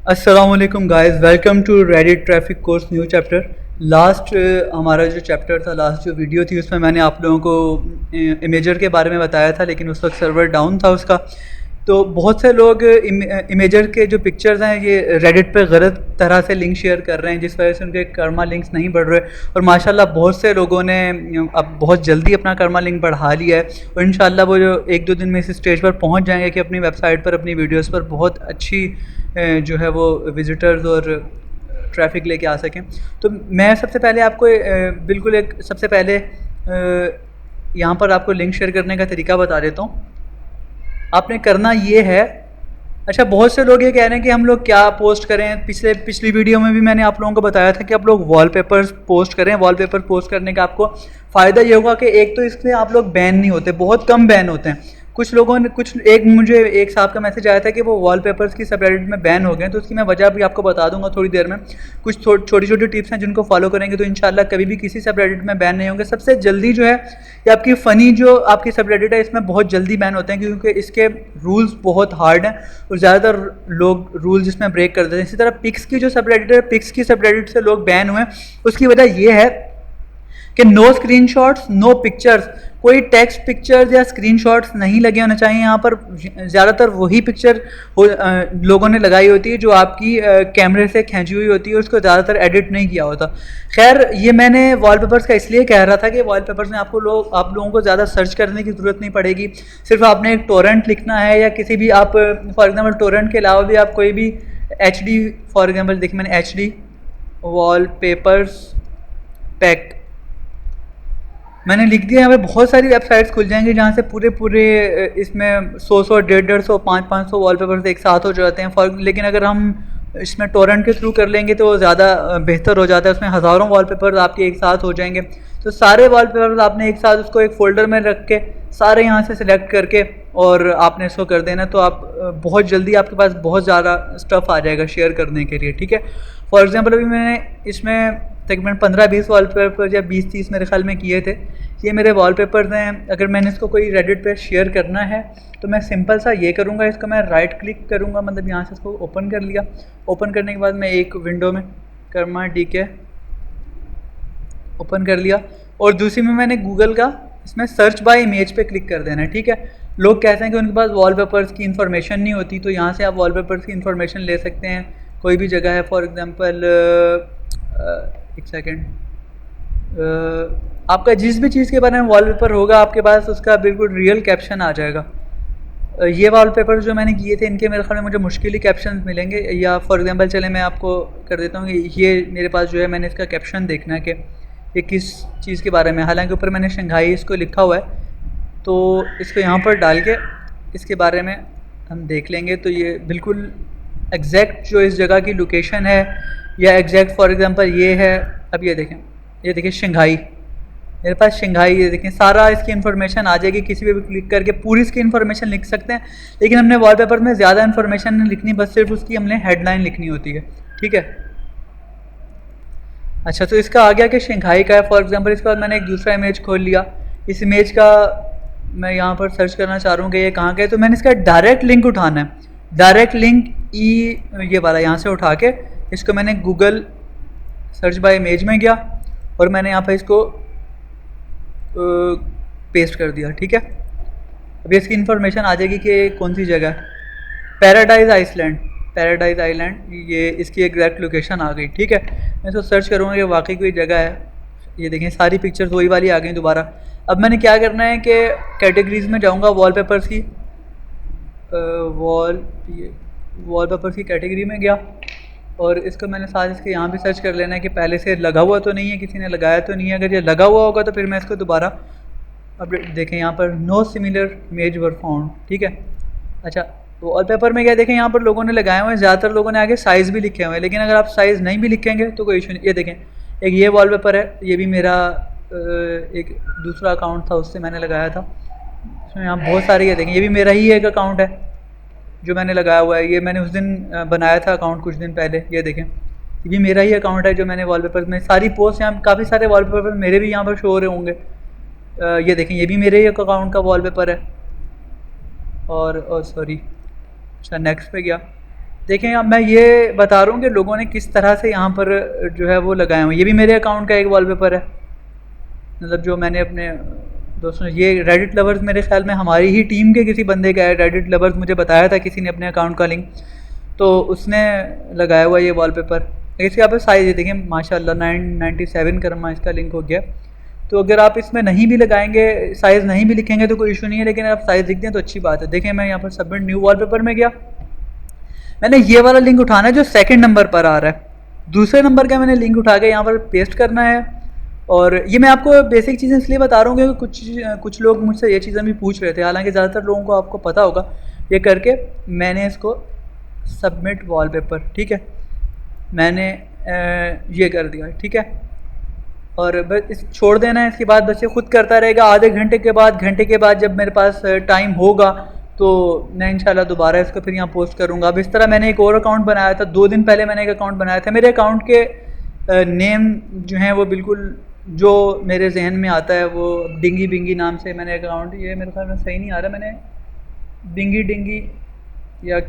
अस्सलाम वालेकुम guys, welcome to Reddit traffic course new chapter. Last हमारा जो चैप्टर था, लास्ट जो वीडियो थी, उसमें मैंने आप लोगों को इमेजर के बारे में बताया था, लेकिन उस वक्त सर्वर डाउन था उसका। तो बहुत से लोग इमेजर के जो पिक्चर्स हैं ये रेडिट पे गलत तरह से लिंक शेयर कर रहे हैं, जिस वजह से उनके कर्मा लिंक्स नहीं बढ़ रहे। और माशाल्लाह बहुत से लोगों ने अब बहुत जल्दी अपना कर्मा लिंक बढ़ा लिया है, और इंशाल्लाह वो जो एक दो दिन में इस स्टेज पर पहुंच जाएंगे कि अपनी वेबसाइट पर, अपनी वीडियोस पर बहुत अच्छी जो है वो विज़िटर्स और ट्रैफिक लेके आ सकें। तो मैं सबसे पहले आपको बिल्कुल एक सबसे पहले यहाँ पर आपको लिंक शेयर करने का तरीका बता देता हूँ। आपने करना ये है, अच्छा बहुत से लोग ये कह रहे हैं कि हम लोग क्या पोस्ट करें। पिछली वीडियो में भी मैंने आप लोगों को बताया था कि आप लोग वॉलपेपर्स पोस्ट करें। वॉलपेपर पोस्ट करने का आपको फ़ायदा ये होगा कि एक तो इसमें आप लोग बैन नहीं होते, बहुत कम बैन होते हैं। कुछ लोगों ने मुझे एक साहब का मैसेज आया था कि वो वॉलपेपर्स की सबरेडिट में बैन हो गए, तो उसकी मैं वजह भी आपको बता दूंगा थोड़ी देर में। कुछ छोटी छोटी टिप्स हैं जिनको फॉलो करेंगे तो इंशाल्लाह कभी भी किसी सबरेडिट में बैन नहीं होंगे। सबसे जल्दी जो है ये आपकी फ़नी जो आपकी सबरेडिट है, इसमें बहुत जल्दी बैन होते हैं क्योंकि इसके रूल्स बहुत हार्ड हैं और ज़्यादातर लोग रूल्स इसमें ब्रेक कर देते हैं। इसी तरह पिक्स की जो सबरेडिट है, पिक्स की सबरेडिट से लोग बैन हुए, उसकी वजह यह है कि नो स्क्रीनशॉट्स, नो पिक्चर्स, कोई टेक्स्ट पिक्चर्स या स्क्रीनशॉट्स नहीं लगे होने चाहिए। यहाँ पर ज़्यादातर वही पिक्चर लोगों ने लगाई होती है जो आपकी कैमरे से खींची हुई होती है, उसको ज़्यादातर एडिट नहीं किया होता। खैर, ये मैंने वॉलपेपर्स का इसलिए कह रहा था कि वॉलपेपर्स में आप लोगों को ज़्यादा सर्च करने की ज़रूरत नहीं पड़ेगी। सिर्फ आपने एक टोरेंट लिखना है, या किसी भी आप फॉर एग्जाम्पल टोरेंट के अलावा भी आप कोई भी HD, फॉर एग्जाम्पल देखिए मैंने HD वॉलपेपर्स पैक मैंने लिख दिया। यहाँ पे बहुत सारी वेबसाइट्स खुल जाएंगी जहाँ से पूरे इसमें 100 150 500 वॉलपेपर्स एक साथ हो जाते हैं। लेकिन अगर हम इसमें टोरेंट के थ्रू कर लेंगे तो ज़्यादा बेहतर हो जाता है। उसमें हज़ारों वॉलपेपर्स आपके एक साथ हो जाएंगे। तो सारे वॉलपेपर्स आपने एक साथ उसको एक फ़ोल्डर में रख के सारे यहाँ से सिलेक्ट करके और आपने इसको कर देना, तो आप बहुत जल्दी आपके पास बहुत ज़्यादा स्टफ़ आ जाएगा शेयर करने के लिए। ठीक है, फॉर एग्ज़ाम्पल अभी मैंने इसमें तकरीबन 15-20 वॉलपेपर या 20-30 मेरे ख्याल में किए थे। ये मेरे वॉलपेपर्स हैं। अगर मैंने इसको कोई रेडिट पे शेयर करना है तो मैं सिंपल सा ये करूँगा, इसको मैं राइट क्लिक करूँगा, मतलब यहाँ से इसको ओपन कर लिया। ओपन करने के बाद मैं एक विंडो में कर्मा DK ओपन कर लिया, और दूसरी में मैंने गूगल का इसमें सर्च बाय इमेज पे क्लिक कर देना है। ठीक है, लोग कहते हैं कि उनके पास वॉलपेपर्स की इन्फॉर्मेशन नहीं होती, तो यहाँ से आप वॉलपेपर्स की इन्फॉर्मेशन ले सकते हैं। कोई भी जगह है, फॉर एग्ज़ाम्पल एक सेकेंड, आपका जिस भी चीज़ के बारे में वॉलपेपर होगा आपके पास उसका बिल्कुल रियल कैप्शन आ जाएगा। ये वॉलपेपर जो मैंने किए थे इनके मेरे ख्याल में मुझे मुश्किल ही कैप्शन मिलेंगे। या फॉर एग्जांपल चले मैं आपको कर देता हूँ कि ये मेरे पास जो है, मैंने इसका कैप्शन देखना है कि ये किस चीज़ के बारे में। हालांकि ऊपर मैंने शंघाई इसको लिखा हुआ है, तो इसको यहाँ पर डाल के इसके बारे में हम देख लेंगे। तो ये बिल्कुल एग्जैक्ट जो इस जगह की लोकेशन है, या एग्जैक्ट फॉर एग्जांपल ये है। अब ये देखें शंघाई, मेरे पास शंघाई, ये देखें सारा इसकी इन्फॉर्मेशन आ जाएगी। किसी पे भी क्लिक करके पूरी इसकी इन्फॉर्मेशन लिख सकते हैं, लेकिन हमने वॉलपेपर में ज़्यादा इन्फॉर्मेशन नहीं लिखनी, बस सिर्फ उसकी हमने हेडलाइन लिखनी होती है। ठीक है, अच्छा, तो इसका आ गया कि शंघाई का है फॉर एग्जांपल। इसके बाद मैंने एक दूसरा इमेज खोल लिया। इस इमेज का मैं यहाँ पर सर्च करना चाह रहा हूँ कि ये कहाँ का है, तो मैंने इसका डायरेक्ट लिंक उठाना है। डायरेक्ट लिंक ये वाला यहाँ से उठा के इसको मैंने गूगल सर्च बाय इमेज में गया और मैंने यहाँ पर इसको पेस्ट कर दिया। ठीक है, अभी इसकी इन्फॉर्मेशन आ जाएगी कि कौन सी जगह है। पैराडाइज आइलैंड, ये इसकी एग्जैक्ट लोकेशन आ गई। ठीक है, मैं इसको सर्च करूँगा कि वाकई कोई जगह है। ये देखें सारी पिक्चर्स वही वाली आ गई दोबारा। अब मैंने क्या करना है कि कैटेगरीज में जाऊँगा, वॉलपेपर्स की वॉलपेपर्स की कैटेगरी में गया, और इसको मैंने साथ इसके यहाँ भी सर्च कर लेना है कि पहले से लगा हुआ तो नहीं है, किसी ने लगाया तो नहीं है। अगर ये लगा हुआ होगा तो फिर मैं इसको दोबारा अपडेट, देखें यहाँ पर no similar image were found. ठीक है, अच्छा, तो वॉलपेपर में क्या देखें यहाँ पर लोगों ने लगाए हुए हैं, ज़्यादातर लोगों ने आगे साइज़ भी लिखे हुए हैं, लेकिन अगर आप साइज़ नहीं भी लिखेंगे तो कोई इशू नहीं। ये देखें, एक ये वॉलपेपर है, ये भी मेरा एक दूसरा अकाउंट था, उससे मैंने लगाया था। इसमें यहाँ बहुत सारे, ये देखें ये भी मेरा ही एक अकाउंट है जो मैंने लगाया हुआ है। ये मैंने उस दिन बनाया था अकाउंट कुछ दिन पहले। ये देखें ये भी मेरा ही अकाउंट है जो मैंने वॉलपेपर में सारी पोस्ट, यहाँ काफ़ी सारे वॉलपेपर मेरे भी यहाँ पर शो हो रहे होंगे। ये देखें ये भी मेरे ही एक अकाउंट का वॉलपेपर है। और सॉरी, अच्छा नेक्स्ट पे गया, देखें अब मैं ये बता रहा हूँ कि लोगों ने किस तरह से यहाँ पर जो है वो लगाए हुए। ये भी मेरे अकाउंट का एक वॉलपेपर है, मतलब जो मैंने अपने दोस्तों, ये रेडिट लवर्स मेरे ख्याल में हमारी ही टीम के किसी बंदे का है। रेडिट लवर्स मुझे बताया था किसी ने अपने अकाउंट का लिंक, तो उसने लगाया हुआ ये वॉलपेपर। इसके यहाँ पर साइज़ देखें माशाल्लाह 997 करमा इसका लिंक हो गया। तो अगर आप इसमें नहीं भी लगाएंगे, साइज़ नहीं भी लिखेंगे तो कोई इशू नहीं है, लेकिन आप साइज़ लिख दें तो अच्छी बात है। देखें मैं यहाँ पर सबमिट न्यू वॉलपेपर में गया, मैंने ये वाला लिंक उठाना है जो सेकंड नंबर पर आ रहा है। दूसरे नंबर का मैंने लिंक उठा के यहाँ पर पेस्ट करना है। और ये मैं आपको बेसिक चीज़ें इसलिए बता रहा हूँ क्योंकि कुछ लोग मुझसे ये चीज़ें भी पूछ रहे थे, हालांकि ज़्यादातर लोगों को आपको पता होगा। ये करके मैंने इसको सबमिट वॉलपेपर, ठीक है, मैंने ये कर दिया, ठीक है। और बस इस छोड़ देना है, इसके बाद बस ये खुद करता रहेगा। आधे घंटे के बाद जब मेरे पास टाइम होगा तो मैं इंशाल्लाह दोबारा इसको फिर यहाँ पोस्ट करूँगा। अब इस तरह मैंने एक और अकाउंट बनाया था, 2 दिन पहले मैंने एक अकाउंट बनाया था। मेरे अकाउंट के नेम जो हैं वो बिल्कुल जो मेरे जहन में आता है वो डिंगी बिंगी नाम से मैंने अकाउंट, ये मेरे ख्याल में सही नहीं आ रहा, मैंने बिंगी डिंगी या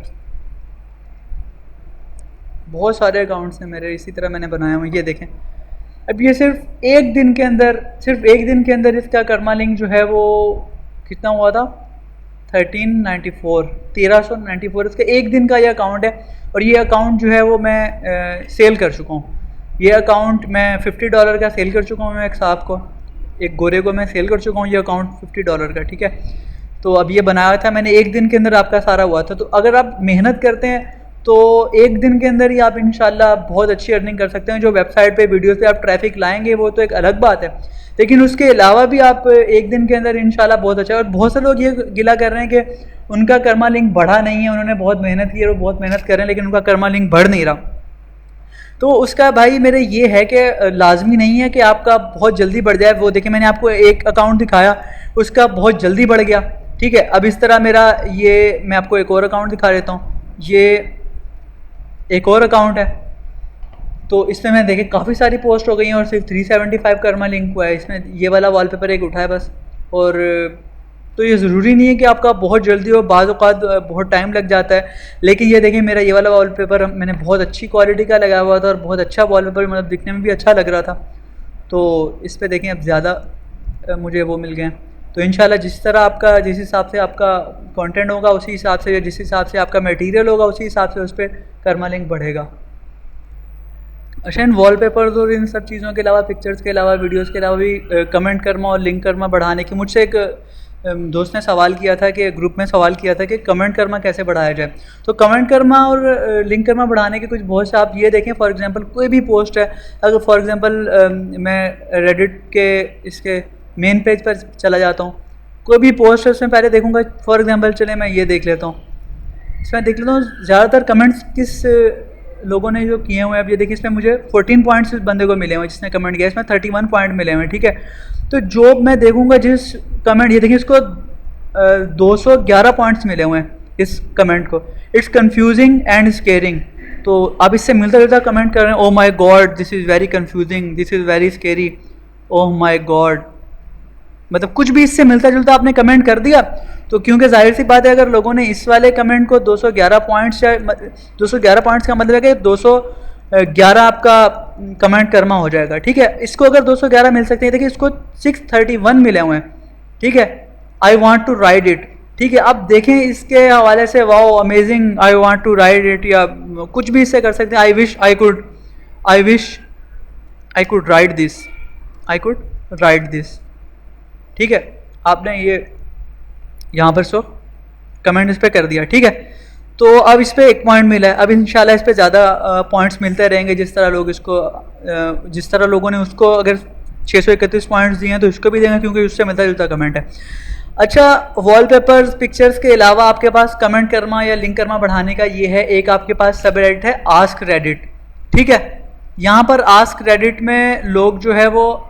बहुत सारे अकाउंट्स हैं मेरे इसी तरह मैंने बनाए हुए। ये देखें, अब ये सिर्फ एक दिन के अंदर इसका कर्मा लिंक जो है वो कितना हुआ था, 1394 इसका एक दिन का ये अकाउंट है। और ये अकाउंट जो है वो मैं सेल कर चुका हूँ। ये अकाउंट मैं $50 का सेल कर चुका हूँ। मैं एक साहब को, एक गोरे को मैं सेल कर चुका हूँ ये अकाउंट $50 का, ठीक है। तो अब ये बनाया था मैंने, एक दिन के अंदर आपका सारा हुआ था। तो अगर आप मेहनत करते हैं तो एक दिन के अंदर ही आप इंशाल्लाह बहुत अच्छी अर्निंग कर सकते हैं। जो वेबसाइट पे वीडियोस पे आप ट्रैफिक लाएंगे वो तो एक अलग बात है, लेकिन उसके अलावा भी आप एक दिन के अंदर इंशाल्लाह बहुत अच्छा है। और बहुत से लोग ये गिला कर रहे हैं कि उनका कर्मा लिंक बढ़ा नहीं है, उन्होंने बहुत मेहनत की है और बहुत मेहनत कर रहे हैं लेकिन उनका कर्मा लिंक बढ़ नहीं रहा। तो उसका भाई मेरे ये है कि लाजमी नहीं है कि आपका बहुत जल्दी बढ़ जाए। वो देखिए मैंने आपको एक अकाउंट दिखाया, उसका बहुत जल्दी बढ़ गया, ठीक है। अब इस तरह मेरा ये, मैं आपको एक और अकाउंट दिखा देता हूँ। ये एक और अकाउंट है, तो इसमें मैं देखे काफ़ी सारी पोस्ट हो गई हैं और सिर्फ 375 कर्मा लिंक हुआ है इसमें। ये वाला वॉलपेपर एक उठाया बस। और तो ये ज़रूरी नहीं है कि आपका बहुत जल्दी हो, बाज़ औक़ात बहुत टाइम लग जाता है। लेकिन ये देखिए मेरा ये वाला वॉलपेपर मैंने बहुत अच्छी क्वालिटी का लगाया हुआ था और बहुत अच्छा वॉलपेपर, मतलब दिखने में भी अच्छा लग रहा था। तो इस पर देखें अब ज़्यादा मुझे वो मिल गए। तो इंशाल्लाह जिस तरह आपका, जिस हिसाब से आपका कंटेंट होगा उसी हिसाब से, जिस हिसाब से आपका मटेरियल होगा उसी हिसाब से उस पर कर्मा लिंक बढ़ेगा। अच्छा, इन वॉलपेपर्स और इन सब चीज़ों के अलावा, पिक्चर्स के अलावा, वीडियोस के अलावा भी कमेंट कर्मा और लिंक कर्मा बढ़ाने की मुझसे एक दोस्त ने सवाल किया था, कि ग्रुप में सवाल किया था कि कमेंट कर्मा कैसे बढ़ाया जाए। तो कमेंट कर्मा और लिंक कर्मा बढ़ाने के कुछ बहुत से, आप ये देखें फॉर एग्जांपल कोई भी पोस्ट है, अगर फॉर एग्जांपल मैं रेडिट के इसके मेन पेज पर चला जाता हूँ, कोई भी पोस्ट है उसमें पहले देखूँगा, फॉर एग्जांपल चले मैं ये देख लेता हूँ, इसमें देख लेता हूँ ज़्यादातर कमेंट्स किस लोगों ने जो किए हुए हैं। अब ये देखिए इसमें मुझे 14 पॉइंट्स इस बंदे को मिले हुए हैं जिसने कमेंट किया, इसमें 31 पॉइंट मिले हुए हैं, ठीक है। तो जो मैं देखूंगा जिस कमेंट, ये देखिए इसको 211 पॉइंट्स मिले हुए हैं इस कमेंट को, इट्स कंफ्यूजिंग एंड स्केरिंग। तो आप इससे मिलता जुलता कमेंट कर रहे हैं, oh my God this is very confusing, this is very scary, oh my God, मतलब कुछ भी इससे मिलता जुलता आपने कमेंट कर दिया। तो क्योंकि जाहिर सी बात है अगर लोगों ने इस वाले कमेंट को 211 पॉइंट्स, या 211 पॉइंट्स का मतलब है कि 211 आपका कमेंट कर्मा हो जाएगा, ठीक है। इसको अगर 211 मिल सकते हैं, देखिए इसको 631 मिले हुए हैं, ठीक है। I want to ride it, ठीक है। आप देखें इसके हवाले से, wow amazing, I want to ride it, या कुछ भी इससे कर सकते हैं। I wish I could ride this, I could ride this, ठीक है। आपने ये यहाँ पर सो कमेंट इस पर कर दिया, ठीक है। तो अब इस पर 1 पॉइंट मिला है। अब इंशाल्लाह इस पर ज़्यादा पॉइंट्स मिलते रहेंगे, जिस तरह लोग इसको, जिस तरह लोगों ने उसको अगर 631 पॉइंट्स दिए हैं तो इसको भी देंगे, क्योंकि उससे मिलता जुलता कमेंट है। अच्छा, वॉलपेपर्स पिक्चर्स के अलावा आपके पास कमेंट कर्मा या लिंक कर्मा बढ़ाने का ये है, एक आपके पास सब रेडिट है आस्क रेडिट, ठीक है। यहाँ पर आस्क रेडिट में लोग जो है वो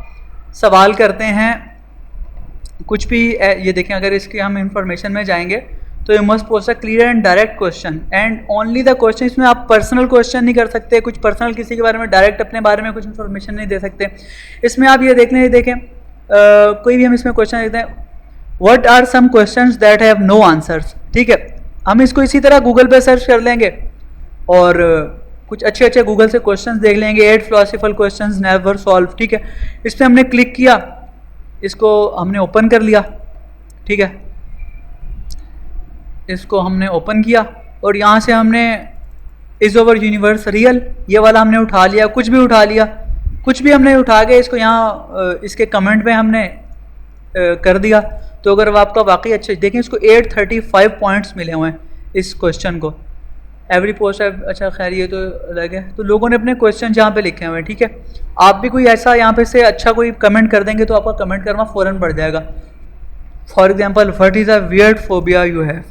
सवाल करते हैं कुछ भी। ये देखें अगर इसकी हम इंफॉर्मेशन में जाएंगे तो you must post a clear and direct question and only the question. इसमें आप पर्सनल क्वेश्चन नहीं कर सकते, कुछ पर्सनल किसी के बारे में डायरेक्ट अपने बारे में कुछ इन्फॉर्मेशन नहीं दे सकते। इसमें आप ये देखें कोई भी हम इसमें क्वेश्चन देते हैं, what are some questions that have no answers, ठीक है। हम इसको इसी तरह गूगल पे सर्च कर लेंगे और कुछ अच्छे अच्छे गूगल से क्वेश्चंस देख लेंगे, 8 फिलोसफिकल क्वेश्चंस नेवर सॉल्व, ठीक है। इस पर हमने क्लिक किया, इसको हमने ओपन कर लिया, ठीक है। इसको हमने ओपन किया और यहाँ से हमने इज़ ओवर यूनिवर्स रियल ये वाला हमने उठा लिया, कुछ भी उठा लिया, कुछ भी हमने उठा के इसको यहाँ इसके कमेंट में हमने कर दिया। तो अगर आपका वाकई अच्छे देखें, इसको 835 पॉइंट्स मिले हुए हैं इस क्वेश्चन को। एवरी पोस्ट है, अच्छा खैर ये तो अलग है। तो लोगों ने अपने क्वेश्चन यहाँ पे लिखे हुए हैं, ठीक है। आप भी कोई ऐसा यहाँ पे से अच्छा कोई कमेंट कर देंगे तो आपका कमेंट करना फ़ौरन बढ़ जाएगा। For example, what is a weird phobia you have,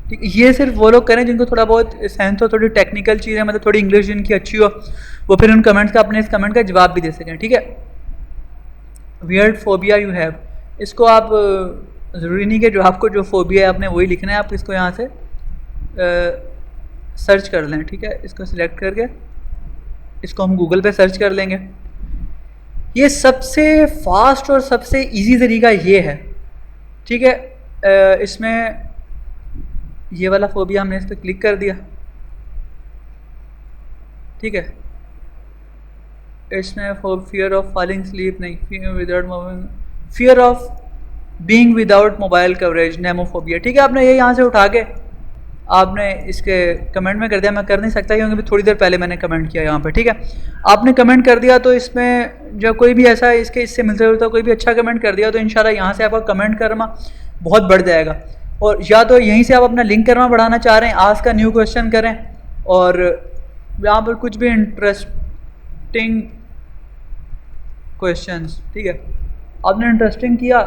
ठीक। ये सिर्फ वो लोग करें जिनको थोड़ा बहुत सेंस हो, थोड़ी टेक्निकल चीज़ें, मतलब थोड़ी इंग्लिश जिनकी अच्छी हो, वो फिर उन कमेंट्स का अपने इस कमेंट का जवाब भी दे सकें, ठीक है। वियर्ड फोबिया यू हैव, इसको आप ज़रूरी नहीं कि जो आपको जो फोबिया है आपने वही लिखना है, आप इसको यहाँ से सर्च कर लें, ठीक है। इसको सिलेक्ट करके इसको हम गूगल पे सर्च कर लेंगे। ये सबसे फास्ट और सबसे इजी तरीका ये है, ठीक है। इसमें ये वाला फोबिया हमने इस पर क्लिक कर दिया, ठीक है। इसमें फियर ऑफ फॉलिंग स्लीप नहीं, fear of being without mobile coverage, nomophobia, ठीक है। आपने ये यहाँ से उठा के आपने इसके कमेंट में कर दिया। मैं कर नहीं सकता क्योंकि थोड़ी देर पहले मैंने कमेंट किया यहाँ पे, ठीक है। आपने कमेंट कर दिया तो इसमें जब कोई भी ऐसा इसके इससे मिलता जुलता कोई भी अच्छा कमेंट कर दिया तो इंशाल्लाह यहाँ से आपका कमेंट करना बहुत बढ़ जाएगा। और या तो यहीं से आप अपना लिंक करना बढ़ाना चाह रहे हैं, आज का न्यू क्वेश्चन करें और यहाँ पर कुछ भी इंटरेस्टिंग क्वेश्चंस, ठीक है। आपने इंटरेस्टिंग किया,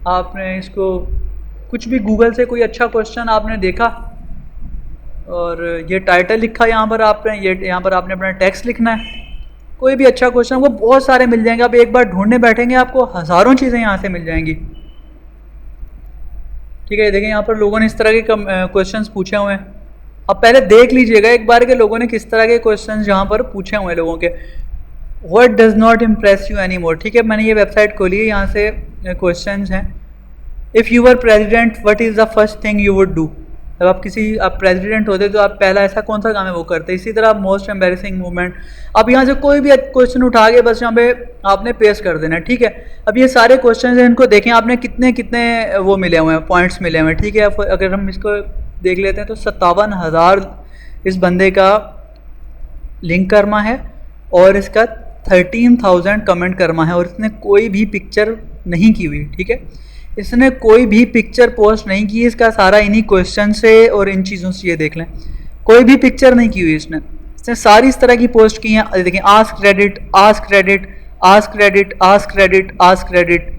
आपने इसको कुछ भी गूगल से कोई अच्छा क्वेश्चन आपने देखा और ये टाइटल लिखा यहाँ पर आपने, ये यहाँ पर आपने अपना टेक्स्ट लिखना है। कोई भी अच्छा क्वेश्चन, वो बहुत सारे मिल जाएंगे। आप एक बार ढूंढने बैठेंगे आपको हज़ारों चीज़ें यहाँ से मिल जाएंगी, ठीक है। देखें यहाँ पर लोगों ने इस तरह के क्वेश्चंस पूछे हुए हैं। अब पहले देख लीजिएगा एक बार के लोगों ने किस तरह के क्वेश्चंस यहाँ पर पूछे हुए हैं लोगों के। What does not impress you any more, ठीक है। मैंने ये वेबसाइट खोली है, यहाँ से क्वेश्चंस हैं। If you were president what is the first thing you would do, जब आप प्रेसिडेंट होते तो आप पहला ऐसा कौन सा काम है वो करते। इसी तरह मोस्ट एम्बेरसिंग मूवमेंट, अब यहाँ से कोई भी क्वेश्चन उठा के बस यहाँ पे आपने पेस्ट कर देना है, ठीक है। अब ये सारे क्वेश्चन हैं, इनको देखें आपने कितने कितने वो मिले हुए हैं, पॉइंट्स मिले हुए हैं, ठीक है। अगर हम इसको देख लेते हैं तो 57,000 इस बंदे का लिंक कर्मा है और इसका 13,000 कमेंट कर्मा है और इसने कोई भी पिक्चर नहीं की हुई, ठीक है। इसने कोई भी पिक्चर पोस्ट नहीं की, इसका सारा इन्हीं क्वेश्चन से और इन चीज़ों से, ये देख लें कोई भी पिक्चर नहीं की हुई इसने सारी इस तरह की पोस्ट की हैं। देखें, ask credit, ask credit, ask credit, ask credit, ask credit,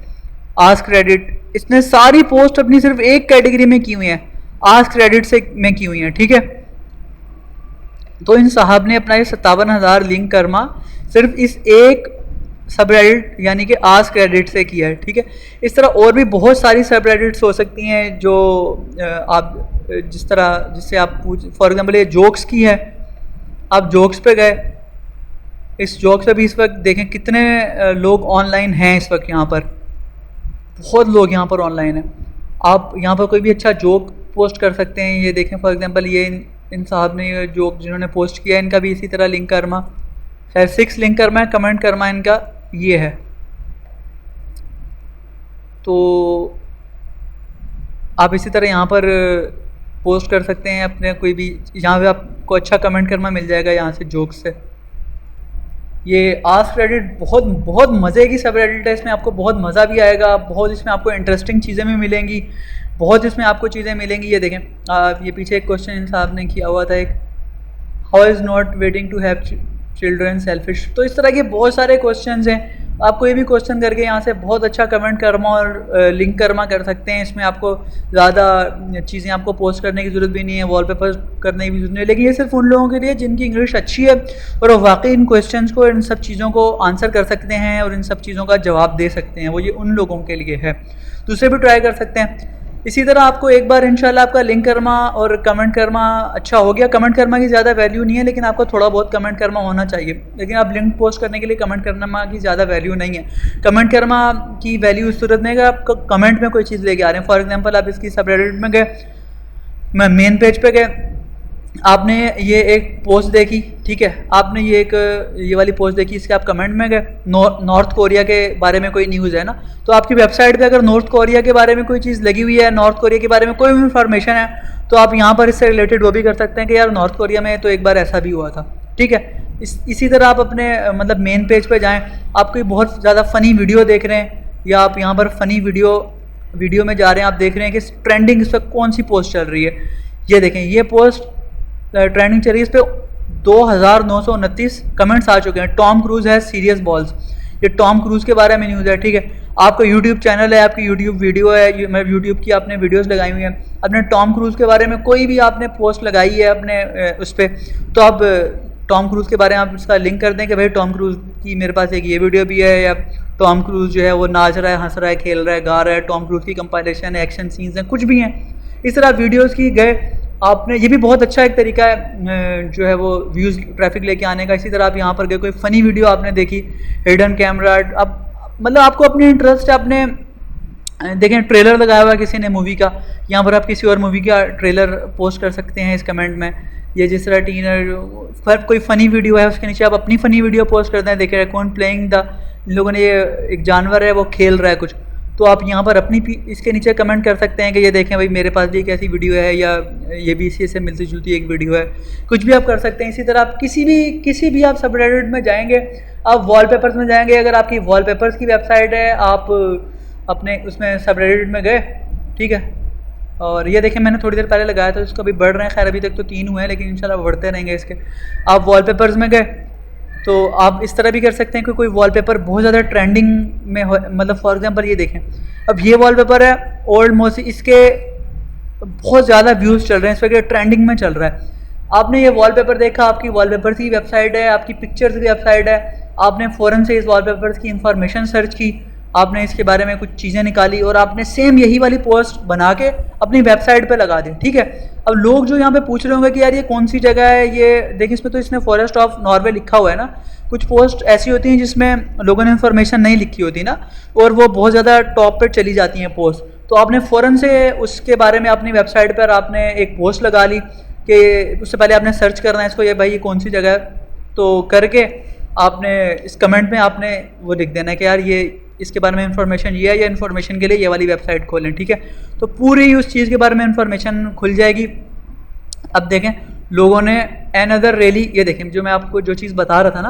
ask credit, इसने सारी पोस्ट अपनी सिर्फ एक कैटेगरी में की हुई है, आस्क क्रेडिट से में की हुई है, ठीक है। तो इन साहब ने अपना ये 57,000 लिंक कर्मा सिर्फ इस एक सबरेडिट यानी कि आस्क क्रेडिट से किया है, ठीक है। इस तरह और भी बहुत सारी सबरेडिट्स हो सकती हैं जो आप जिस तरह जिससे आप पूछ, फॉर एग्जांपल ये जोक्स की है, आप जोक्स पे गए, इस जोक्स पे भी इस वक्त देखें कितने लोग ऑनलाइन हैं इस वक्त, यहाँ पर बहुत लोग यहाँ पर ऑनलाइन हैं। आप यहाँ पर कोई भी अच्छा जोक पोस्ट कर सकते हैं। ये देखें फॉर एग्जांपल ये इन साहब ने ये जोक जिन्होंने पोस्ट किया है इनका भी इसी तरह लिंक कर्मा, खैर 6 लिंक कर्मा है, कमेंट कर्मा इनका ये है। तो आप इसी तरह यहाँ पर पोस्ट कर सकते हैं अपने कोई भी, यहाँ पे आपको अच्छा कमेंट कर्मा मिल जाएगा यहाँ से जोक्स से। ये आस्क रेडिट बहुत बहुत मज़े की सब रेडिट है, इसमें आपको बहुत मज़ा भी आएगा, बहुत इसमें आपको इंटरेस्टिंग चीज़ें भी मिलेंगी, बहुत इसमें आपको चीज़ें मिलेंगी। ये देखें ये पीछे एक क्वेश्चन इन साहब ने किया हुआ था, एक how is not waiting to have children selfish. तो इस तरह के बहुत सारे क्वेश्चंस हैं, आप कोई भी क्वेश्चन करके यहाँ से बहुत अच्छा कमेंट कर्मा और लिंक कर्मा कर सकते हैं। इसमें आपको ज़्यादा चीज़ें आपको पोस्ट करने की ज़रूरत भी नहीं है, वॉलपेपर करने की भी ज़रूरत नहीं है, लेकिन ये सिर्फ उन लोगों के लिए जिनकी इंग्लिश अच्छी है और वाकई इन क्वेश्चंस को, इन सब चीज़ों को आंसर कर सकते हैं और इन सब चीज़ों का जवाब दे सकते हैं, वो ये उन लोगों के लिए है। दूसरे भी ट्राई कर सकते हैं। इसी तरह आपको एक बार इंशाल्लाह आपका लिंक कर्मा और कमेंट कर्मा अच्छा हो गया। कमेंट कर्मा की ज़्यादा वैल्यू नहीं है, लेकिन आपका थोड़ा बहुत कमेंट कर्मा होना चाहिए। लेकिन आप लिंक पोस्ट करने के लिए कमेंट कर्मा की ज़्यादा वैल्यू नहीं है। कमेंट कर्मा की वैल्यू इस सूरत में है कि आप कमेंट में कोई चीज़ लेके आ रहे हैं। फॉर एग्जाम्पल आप इसकी सबरेडिट में गए, मैं मेन पेज पे गए, आपने ये एक पोस्ट देखी, ठीक है, आपने ये वाली पोस्ट देखी, इसके आप कमेंट में गए, नॉर्थ कोरिया के बारे में कोई न्यूज़ है ना, तो आपकी वेबसाइट पे अगर नॉर्थ कोरिया के बारे में कोई चीज़ लगी हुई है, नॉर्थ कोरिया के बारे में कोई भी इंफॉर्मेशन है, तो आप यहाँ पर इससे रिलेटेड वो भी कर सकते हैं कि यार नॉर्थ कोरिया में तो एक बार ऐसा भी हुआ था, ठीक है। इसी तरह आप अपने मतलब मेन पेज पे जाएं, आप कोई बहुत ज़्यादा फ़नी वीडियो देख रहे हैं या आप यहाँ पर फ़नी वीडियो में जा रहे हैं, आप देख रहे हैं कि ट्रेंडिंग इस वक्त कौन सी पोस्ट चल रही है, ये देखें, ये पोस्ट ट्रेंडिंग चल रही है, इस पर 2929 कमेंट्स आ चुके हैं। टॉम क्रूज है सीरियस बॉल्स, ये टॉम क्रूज के बारे में न्यूज़ है, ठीक है। आपका यूट्यूब चैनल है, आपकी यूट्यूब वीडियो है, मतलब यूट्यूब की आपने वीडियोस लगाई हुई हैं, अपने टॉम क्रूज के बारे में कोई भी आपने पोस्ट लगाई है अपने उस पर, तो आप टॉम क्रूज़ के बारे में आप इसका लिंक कर दें कि भाई टॉम क्रूज़ की मेरे पास एक ये वीडियो भी है, या टॉम क्रूज़ जो है वो नाच रहा है, हंस रहा है, खेल रहा है, गा रहा है, टॉम क्रूज़ की कंपाइलेशन है, एक्शन सीन्स हैं, कुछ भी हैं, इस तरह वीडियोस की गए आपने, ये भी बहुत अच्छा एक तरीका है जो है वो व्यूज़ ट्रैफिक लेके आने का। इसी तरह आप यहाँ पर गए, कोई फ़नी वीडियो आपने देखी, हिडन कैमरा, अब मतलब आपको अपनी इंटरेस्ट है, आपने देखें ट्रेलर लगाया हुआ है किसी ने मूवी का, यहाँ पर आप किसी और मूवी का ट्रेलर पोस्ट कर सकते हैं इस कमेंट में। ये जिस तरह टीनर कोई फ़नी वीडियो है उसके नीचे आप अपनी फ़नी वीडियो पोस्ट करते हैं, देखें कौन प्लेइंग द, लोगों ने ये एक जानवर है वो खेल रहा है कुछ, तो आप यहाँ पर अपनी इसके नीचे कमेंट कर सकते हैं कि ये देखें भाई मेरे पास भी एक ऐसी वीडियो है, या ये भी इसी से मिलती जुलती एक वीडियो है, कुछ भी आप कर सकते हैं। इसी तरह आप किसी भी आप सबरेडिट में जाएंगे, आप वॉलपेपर्स में जाएंगे, अगर आपकी वॉलपेपर्स की वेबसाइट है, आप अपने उसमें सबरेडिट में गए, ठीक है, और ये देखें मैंने थोड़ी देर पहले लगाया था, उसको अभी बढ़ रहे हैं, खैर अभी तक तो 3 हुए हैं, लेकिन इंशाल्लाह बढ़ते रहेंगे इसके। आप वॉलपेपर्स में गए तो आप इस तरह भी कर सकते हैं कि कोई वॉलपेपर बहुत ज़्यादा ट्रेंडिंग में हो, मतलब फॉर एग्जांपल ये देखें, अब ये वॉलपेपर है ओल्ड मोसी, इसके बहुत ज़्यादा व्यूज़ चल रहे हैं, इस वक्त ट्रेंडिंग में चल रहा है। आपने ये वॉलपेपर देखा, आपकी वॉलपेपर की वेबसाइट है, आपकी पिक्चर्स की वेबसाइट है, आपने फ़ौरन से इस वॉलपेपर की इंफॉर्मेशन सर्च की, आपने इसके बारे में कुछ चीज़ें निकाली और आपने सेम यही वाली पोस्ट बना के अपनी वेबसाइट पे लगा दी, ठीक है। अब लोग जो यहाँ पे पूछ रहे होंगे कि यार ये कौन सी जगह है, ये देखिए इसमें तो इसने फॉरेस्ट ऑफ नॉर्वे लिखा हुआ है ना, कुछ पोस्ट ऐसी होती हैं जिसमें लोगों ने इन्फॉर्मेशन नहीं लिखी होती ना, और वो बहुत ज़्यादा टॉप पर चली जाती हैं पोस्ट, तो आपने फ़ौरन से उसके बारे में अपनी वेबसाइट पर आपने एक पोस्ट लगा ली कि उससे पहले आपने सर्च करना है इसको, ये भाई ये कौन सी जगह है, तो करके आपने इस कमेंट में आपने वो लिख देना है कि यार ये इसके बारे में इंफॉर्मेशन ये है, या इन्फॉर्मेशन के लिए ये वाली वेबसाइट खोलें, ठीक है। तो पूरी उस चीज़ के बारे में इंफॉर्मेशन खुल जाएगी। अब देखें लोगों ने अनदर रियली, ये देखें जो मैं आपको जो चीज़ बता रहा था ना,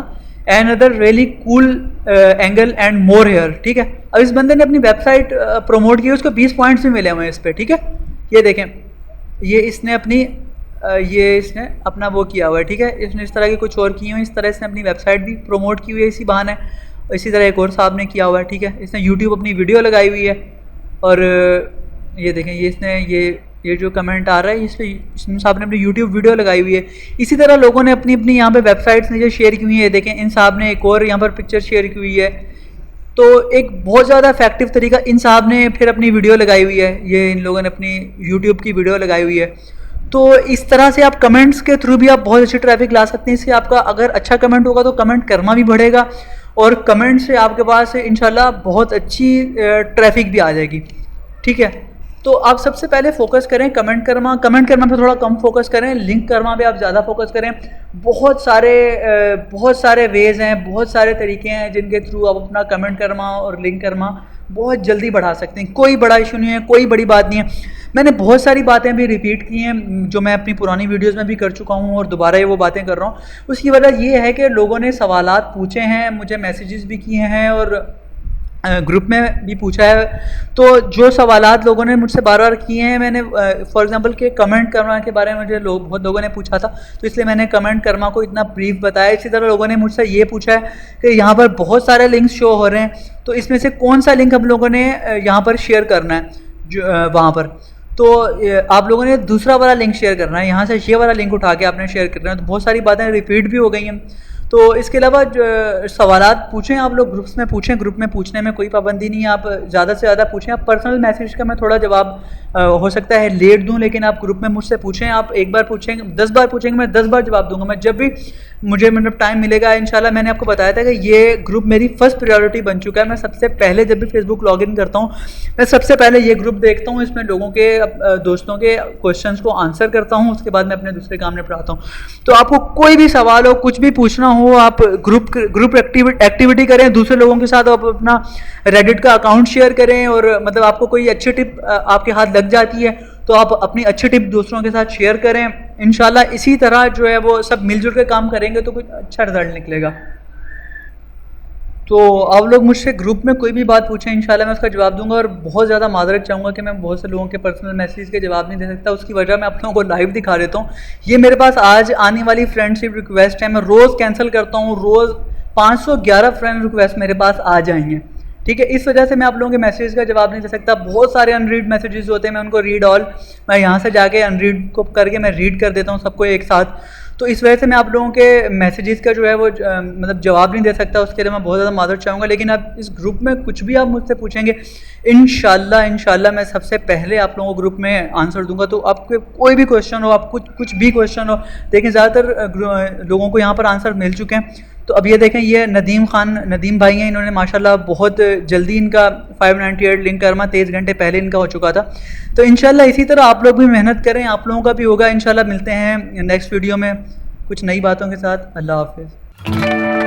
another really cool angle and more hair, ठीक है। अब इस बंदे ने अपनी वेबसाइट प्रमोट की, उसको 20 पॉइंट्स भी मिले हुए हैं इस पर, ठीक है। ये देखें ये इसने अपना वो किया हुआ है, ठीक है, इसने इस तरह की कुछ और की हुई, इस तरह इसने अपनी वेबसाइट भी प्रमोट की हुई है इसी बहाने। इसी तरह एक और साहब ने किया हुआ है, ठीक है, इसने यूट्यूब अपनी वीडियो लगाई हुई है, और ये देखें ये इसने ये जो कमेंट आ रहा है इसमें साहब ने अपनी यूट्यूब वीडियो लगाई हुई है। इसी तरह लोगों ने अपनी अपनी यहाँ पे वेबसाइट्स नीचे शेयर की हुई है, देखें इन साहब ने एक और यहाँ पर पिक्चर शेयर की हुई है, तो एक बहुत ज़्यादा इफेक्टिव तरीका, इन साहब ने फिर अपनी वीडियो लगाई हुई है, ये इन लोगों ने अपनी यूट्यूब की वीडियो लगाई हुई है। तो इस तरह से आप कमेंट्स के थ्रू भी आप बहुत अच्छी ट्रैफिक ला सकते हैं। इससे आपका अगर अच्छा कमेंट होगा तो कमेंट करना भी बढ़ेगा, और कमेंट से आपके पास इंशाल्लाह बहुत अच्छी ट्रैफिक भी आ जाएगी, ठीक है। तो आप सबसे पहले फोकस करें कमेंट करना पे थोड़ा कम फोकस करें, लिंक करना पे आप ज़्यादा फोकस करें। बहुत सारे वेज़ हैं, बहुत सारे तरीके हैं जिनके थ्रू आप अपना कमेंट करना और लिंक करना बहुत जल्दी बढ़ा सकते हैं। कोई बड़ा इशू नहीं है, कोई बड़ी बात नहीं है। मैंने बहुत सारी बातें भी रिपीट की हैं जो मैं अपनी पुरानी वीडियोस में भी कर चुका हूं, और दोबारा ये वो बातें कर रहा हूं। उसकी वजह ये है कि लोगों ने सवालात पूछे हैं, मुझे मैसेजेस भी किए हैं, और ग्रुप में भी पूछा है। तो जो सवालात लोगों ने मुझसे बार बार किए हैं, मैंने फॉर एग्जांपल के कमेंट करना के बारे में मुझे बहुत लोगों ने पूछा था, तो इसलिए मैंने कमेंट करना को इतना ब्रीफ बताया। इसी तरह लोगों ने मुझसे ये पूछा है कि यहाँ पर बहुत सारे लिंक्स शो हो रहे हैं, तो इसमें से कौन सा लिंक हम लोगों ने यहाँ पर शेयर करना है जो वहाँ पर, तो आप लोगों ने दूसरा वाला लिंक शेयर करना है, यहाँ से ये वाला लिंक उठा के आपने शेयर करना है। तो बहुत सारी बातें रिपीट भी हो गई हैं, तो इसके अलावा सवालात पूछें आप लोग, ग्रुप्स में पूछें, ग्रुप में पूछने में कोई पाबंदी नहीं है, आप ज़्यादा से ज़्यादा पूछें। आप पर्सनल मैसेज का मैं थोड़ा जवाब हो सकता है लेट दूं, लेकिन आप ग्रुप में मुझसे पूछें। आप एक बार पूछेंगे, 10 बार पूछेंगे, मैं 10 बार जवाब दूंगा। मैं जब भी मुझे मतलब टाइम मिलेगा इंशाल्लाह। मैंने आपको बताया था कि ये ग्रुप मेरी फर्स्ट प्रायोरिटी बन चुका है। मैं सबसे पहले जब भी फेसबुक लॉगिन करता हूँ, मैं सबसे पहले ये ग्रुप देखता हूँ, इसमें लोगों के दोस्तों के क्वेश्चंस को आंसर करता हूँ, उसके बाद मैं अपने दूसरे काम निपटाता हूँ। तो आपको कोई भी सवाल हो, कुछ भी पूछना हो, आप ग्रुप एक्टिविटी करें दूसरे लोगों के साथ, आप अपना रेडिट का अकाउंट शेयर करें, और मतलब आपको कोई अच्छी टिप आपके हाथ लग जाती है तो आप अपनी अच्छी टिप दूसरों के साथ शेयर करें। इंशाल्लाह इसी तरह जो है वो सब मिलजुल के काम करेंगे तो कुछ अच्छा रिजल्ट निकलेगा। तो आप लोग मुझसे ग्रुप में कोई भी बात पूछें, इंशाल्लाह मैं उसका जवाब दूंगा। और बहुत ज़्यादा माजरत चाहूँगा कि मैं बहुत से लोगों के पर्सनल मैसेज के जवाब नहीं दे सकता, उसकी वजह मैं आप लोगों को लाइव दिखा देता हूँ। ये मेरे पास आज आने वाली फ्रेंडशिप रिक्वेस्ट है, मैं रोज़ कैंसिल करता हूँ, रोज़ 511 फ्रेंड रिक्वेस्ट मेरे पास आ जाएंगे, ठीक है। इस वजह से मैं आप लोगों के मैसेज का जवाब नहीं दे सकता। बहुत सारे अनरीड मैसेजेस होते हैं, मैं उनको रीड ऑल, मैं यहाँ से जाके अनरीड को करके मैं रीड कर देता हूँ सबको एक साथ। तो इस वजह से मैं आप लोगों के मैसेजेस का जो है वो मतलब जवाब नहीं दे सकता, उसके लिए मैं बहुत ज़्यादा मादर चाहूँगा। लेकिन आप इस ग्रुप में कुछ भी आप मुझसे पूछेंगे, इंशाल्लाह मैं सबसे पहले आप लोगों को ग्रुप में आंसर दूंगा। तो आपके कोई भी क्वेश्चन हो, आप कुछ भी क्वेश्चन हो, देखें ज़्यादातर लोगों को यहाँ पर आंसर मिल चुके हैं। तो अब ये देखें, ये नदीम भाई हैं, इन्होंने माशाल्लाह बहुत जल्दी इनका 598 लिंक कर्मा 23 घंटे पहले इनका हो चुका था। तो इंशाल्लाह इसी तरह आप लोग भी मेहनत करें, आप लोगों का भी होगा इंशाल्लाह। मिलते हैं नेक्स्ट वीडियो में कुछ नई बातों के साथ। अल्लाह हाफिज़।